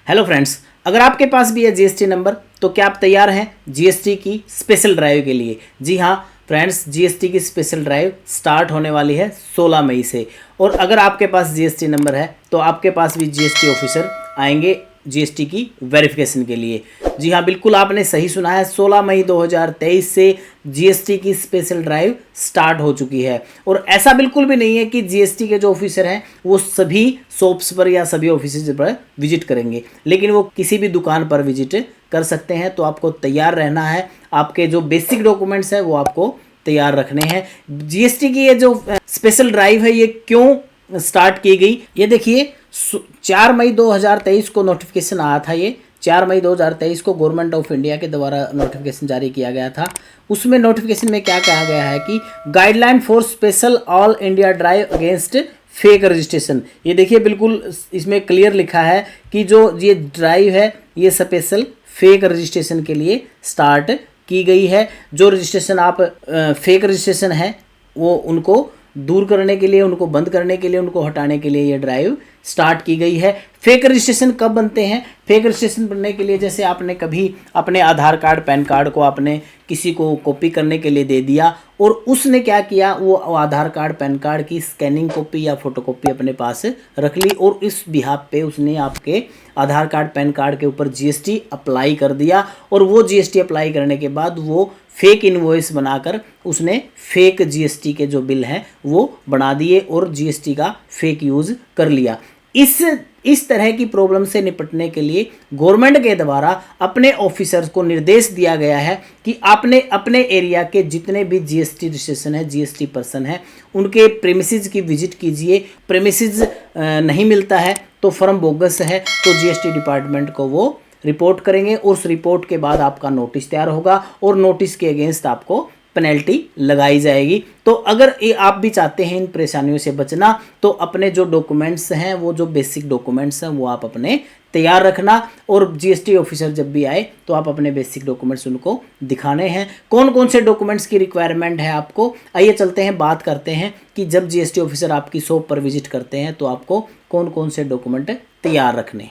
Hello friends, अगर आपके पास भी है जीएसटी नंबर तो क्या आप तैयार हैं जीएसटी की स्पेशल ड्राइव के लिए। जी हाँ फ्रेंड्स, जीएसटी की स्पेशल ड्राइव स्टार्ट होने वाली है 16 मई से। और अगर आपके पास जीएसटी नंबर है तो आपके पास भी जीएसटी ऑफिसर आएंगे जीएसटी की वेरिफिकेशन के लिए। जी हाँ, बिल्कुल आपने सही सुना है, 16 मई 2023 से जीएसटी की स्पेशल ड्राइव स्टार्ट हो चुकी है। और ऐसा बिल्कुल भी नहीं है कि जीएसटी के जो ऑफिसर हैं वो सभी शॉप्स पर या सभी ऑफिस पर विजिट करेंगे, लेकिन वो किसी भी दुकान पर विजिट कर सकते हैं। तो आपको तैयार रहना है, आपके जो बेसिक डॉक्यूमेंट्स हैं वो आपको तैयार रखने हैं। जीएसटी की ये जो स्पेशल ड्राइव है ये क्यों स्टार्ट की गई, ये देखिए 4 मई 2023 को नोटिफिकेशन आया था। ये 4 मई 2023 को गवर्नमेंट ऑफ इंडिया के द्वारा नोटिफिकेशन जारी किया गया था। उसमें नोटिफिकेशन में क्या कहा गया है कि guideline for special all India drive against fake registration. ये देखिए बिल्कुल इसमें क्लियर लिखा है कि जो ये ड्राइव है ये स्पेशल फेक रजिस्ट्रेशन के लिए स्टार्ट की गई है। जो रजिस्ट्रेशन आप फेक रजिस्ट्रेशन है वो उनको दूर करने के लिए, उनको बंद करने के लिए, उनको हटाने के लिए ये ड्राइव स्टार्ट की गई है। फेक रजिस्ट्रेशन कब बनते हैं? फेक रजिस्ट्रेशन बनने के लिए जैसे आपने कभी अपने आधार कार्ड पैन कार्ड को आपने किसी को कॉपी करने के लिए दे दिया और उसने क्या किया, वो आधार कार्ड पैन कार्ड की स्कैनिंग कॉपी या फोटोकॉपी अपने पास रख ली और इस बिहाफ पे उसने आपके आधार कार्ड पैन कार्ड के ऊपर जीएसटी अप्लाई कर दिया। और वो जीएसटी अप्लाई करने के बाद वो फेक इनवॉइस बनाकर उसने फेक जीएसटी के जो बिल हैं वो बना दिए और जीएसटी का फेक यूज़ कर लिया। इस तरह की प्रॉब्लम से निपटने के लिए गवर्नमेंट के द्वारा अपने ऑफिसर्स को निर्देश दिया गया है कि आपने अपने एरिया के जितने भी जीएसटी रजिस्ट्रेशन है, जीएसटी पर्सन है, उनके प्रेमिसेस की विजिट कीजिए। प्रेमिसेस नहीं मिलता है तो फर्म बोगस है तो जीएसटी डिपार्टमेंट को वो रिपोर्ट करेंगे और उस रिपोर्ट के बाद आपका नोटिस तैयार होगा और नोटिस के अगेंस्ट आपको पेनल्टी लगाई जाएगी। तो अगर ये आप भी चाहते हैं इन परेशानियों से बचना तो अपने जो डॉक्यूमेंट्स हैं, वो जो बेसिक डॉक्यूमेंट्स हैं वो आप अपने तैयार रखना। और जीएसटी ऑफिसर जब भी आए तो आप अपने बेसिक डॉक्यूमेंट्स उनको दिखाने हैं। कौन कौन से डॉक्यूमेंट्स की रिक्वायरमेंट है आपको, आइए चलते हैं बात करते हैं कि जब जीएसटी ऑफिसर आपकी शॉप पर विजिट करते हैं तो आपको कौन कौन से डॉक्यूमेंट तैयार रखने।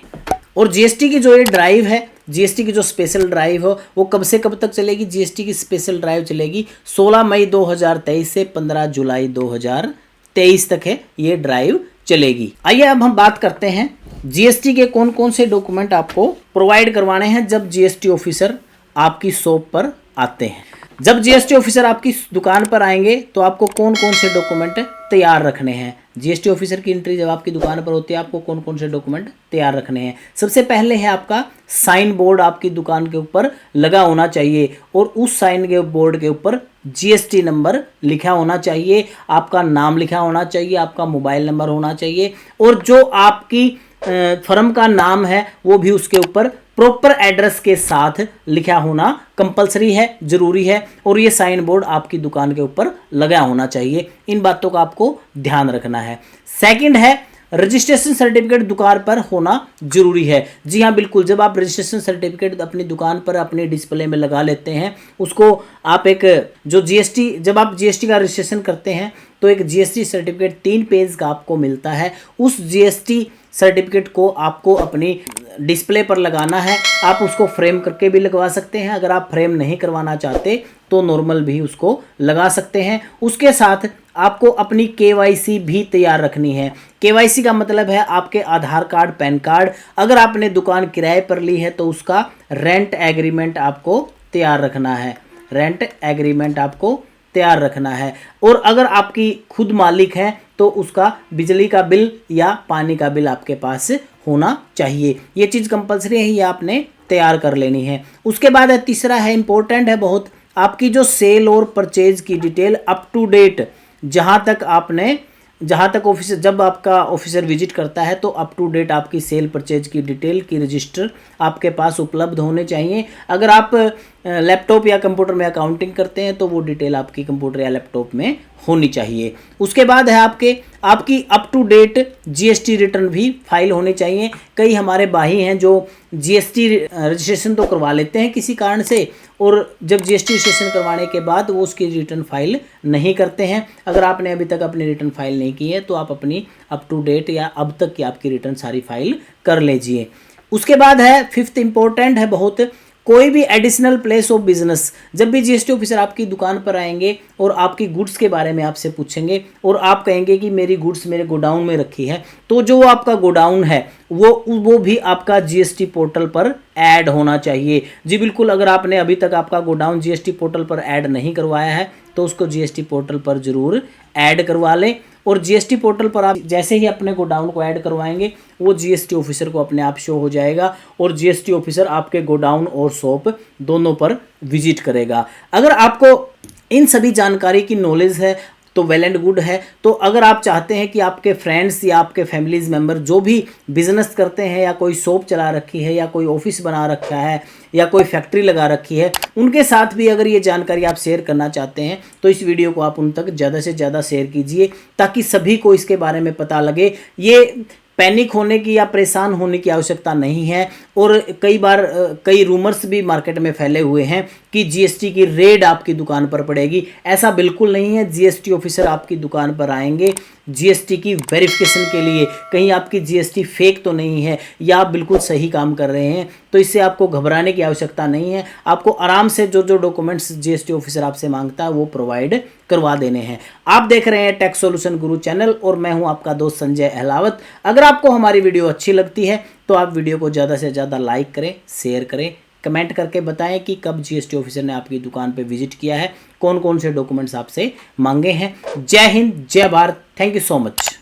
और जीएसटी की जो ये ड्राइव है, जीएसटी की जो स्पेशल ड्राइव हो वो कब से कब तक चलेगी? जीएसटी की स्पेशल ड्राइव चलेगी 16 मई 2023 से 15 जुलाई 2023 तक है ये ड्राइव चलेगी। आइए अब हम बात करते हैं जीएसटी के कौन कौन से डॉक्यूमेंट आपको प्रोवाइड करवाने हैं जब जीएसटी ऑफिसर आपकी शॉप पर आते हैं। जब जीएसटी ऑफिसर आपकी दुकान पर आएंगे तो आपको कौन कौन से डॉक्यूमेंट तैयार रखने हैं। जीएसटी ऑफिसर की एंट्री जब आपकी दुकान पर होती है आपको कौन कौन से डॉक्यूमेंट तैयार रखने हैं। सबसे पहले है आपका साइन बोर्ड आपकी दुकान के ऊपर लगा होना चाहिए और उस साइन के बोर्ड के ऊपर जीएसटी नंबर लिखा होना चाहिए, आपका नाम लिखा होना चाहिए, आपका मोबाइल नंबर होना चाहिए और जो आपकी फर्म का नाम है वो भी उसके ऊपर प्रॉपर एड्रेस के साथ लिखा होना कंपलसरी है, जरूरी है। और ये साइन बोर्ड आपकी दुकान के ऊपर लगा होना चाहिए। इन बातों का आपको ध्यान रखना है। सेकंड है रजिस्ट्रेशन सर्टिफिकेट दुकान पर होना जरूरी है। जी हाँ बिल्कुल, जब आप रजिस्ट्रेशन सर्टिफिकेट अपनी दुकान पर अपने डिस्प्ले में लगा लेते हैं उसको आप एक जो जीएसटी, जब आप जीएसटी का रजिस्ट्रेशन करते हैं तो एक जीएसटी सर्टिफिकेट 3 पेज का आपको मिलता है। उस जीएसटी सर्टिफिकेट को आपको अपनी डिस्प्ले पर लगाना है। आप उसको फ्रेम करके भी लगवा सकते हैं, अगर आप फ्रेम नहीं करवाना चाहते तो नॉर्मल भी उसको लगा सकते हैं। उसके साथ आपको अपनी केवाईसी भी तैयार रखनी है। केवाईसी का मतलब है आपके आधार कार्ड पैन कार्ड। अगर आपने दुकान किराए पर ली है तो उसका रेंट एग्रीमेंट आपको तैयार रखना है, रेंट एग्रीमेंट आपको तैयार रखना है। और अगर आपकी खुद मालिक है तो उसका बिजली का बिल या पानी का बिल आपके पास होना चाहिए। ये चीज़ कंपलसरी है, ये आपने तैयार कर लेनी है। उसके बाद है तीसरा है, इंपॉर्टेंट है बहुत, आपकी जो सेल और परचेज की डिटेल अप टू डेट, जहाँ तक ऑफिसर, जब आपका ऑफिसर विजिट करता है तो अप टू डेट आपकी सेल परचेज की डिटेल की रजिस्टर आपके पास उपलब्ध होने चाहिए। अगर आप लैपटॉप या कंप्यूटर में अकाउंटिंग करते हैं तो वो डिटेल आपकी कंप्यूटर या लैपटॉप में होनी चाहिए। उसके बाद है आपकी up to date GST return भी फाइल होनी चाहिए। कई हमारे भाई हैं जो जीएसटी रजिस्ट्रेशन तो करवा लेते हैं किसी कारण से और जब जीएसटी रजिस्ट्रेशन करवाने के बाद वो उसकी रिटर्न फाइल नहीं करते हैं। अगर आपने अभी तक अपनी रिटर्न फाइल नहीं की है तो आप अपनी अप टू डेट या अब तक की आपकी रिटर्न सारी फाइल कर लीजिए। उसके बाद है फिफ्थ इंपॉर्टेंट है बहुत, कोई भी एडिशनल प्लेस ऑफ बिजनेस। जब भी जीएसटी ऑफिसर आपकी दुकान पर आएंगे और आपकी गुड्स के बारे में आपसे पूछेंगे और आप कहेंगे कि मेरी गुड्स मेरे गोडाउन में रखी है, तो जो आपका गोडाउन है वो भी आपका जीएसटी पोर्टल पर ऐड होना चाहिए। जी बिल्कुल, अगर आपने अभी तक आपका गोडाउन जीएसटी पोर्टल पर ऐड नहीं करवाया है तो उसको जीएसटी पोर्टल पर जरूर ऐड करवा लें। और जीएसटी पोर्टल पर आप जैसे ही अपने गोडाउन को ऐड करवाएंगे वो जीएसटी ऑफिसर को अपने आप शो हो जाएगा और जीएसटी ऑफिसर आपके गोडाउन और शॉप दोनों पर विजिट करेगा। अगर आपको इन सभी जानकारी की नॉलेज है तो वेल एंड गुड है। तो अगर आप चाहते हैं कि आपके फ्रेंड्स या आपके फैमिलीज मेंबर जो भी बिजनेस करते हैं या कोई शॉप चला रखी है या कोई ऑफिस बना रखा है या कोई फैक्ट्री लगा रखी है, उनके साथ भी अगर ये जानकारी आप शेयर करना चाहते हैं तो इस वीडियो को आप उन तक ज़्यादा से ज़्यादा शेयर कीजिए ताकि सभी को इसके बारे में पता लगे। ये पैनिक होने की या परेशान होने की आवश्यकता नहीं है। और कई बार कई रूमर्स भी मार्केट में फैले हुए हैं कि जीएसटी की रेड आपकी दुकान पर पड़ेगी। ऐसा बिल्कुल नहीं है। जीएसटी ऑफिसर आपकी दुकान पर आएंगे जीएसटी की वेरिफिकेशन के लिए, कहीं आपकी जीएसटी फेक तो नहीं है या आप बिल्कुल सही काम कर रहे हैं, तो इससे आपको घबराने की आवश्यकता नहीं है। आपको आराम से जो जो डॉक्यूमेंट्स जीएसटी ऑफिसर आपसे मांगता है वो प्रोवाइड करवा देने हैं। आप देख रहे हैं टैक्स सॉल्यूशन गुरु चैनल और मैं हूं आपका दोस्त संजय अहलावत। अगर आपको हमारी वीडियो अच्छी लगती है तो आप वीडियो को ज़्यादा से ज़्यादा लाइक करें, शेयर करें, कमेंट करके बताएं कि कब जीएसटी ऑफिसर ने आपकी दुकान पे विजिट किया है, कौन कौन से डॉक्यूमेंट्स आपसे मांगे हैं। जय हिंद, जय Bharat, thank you so much.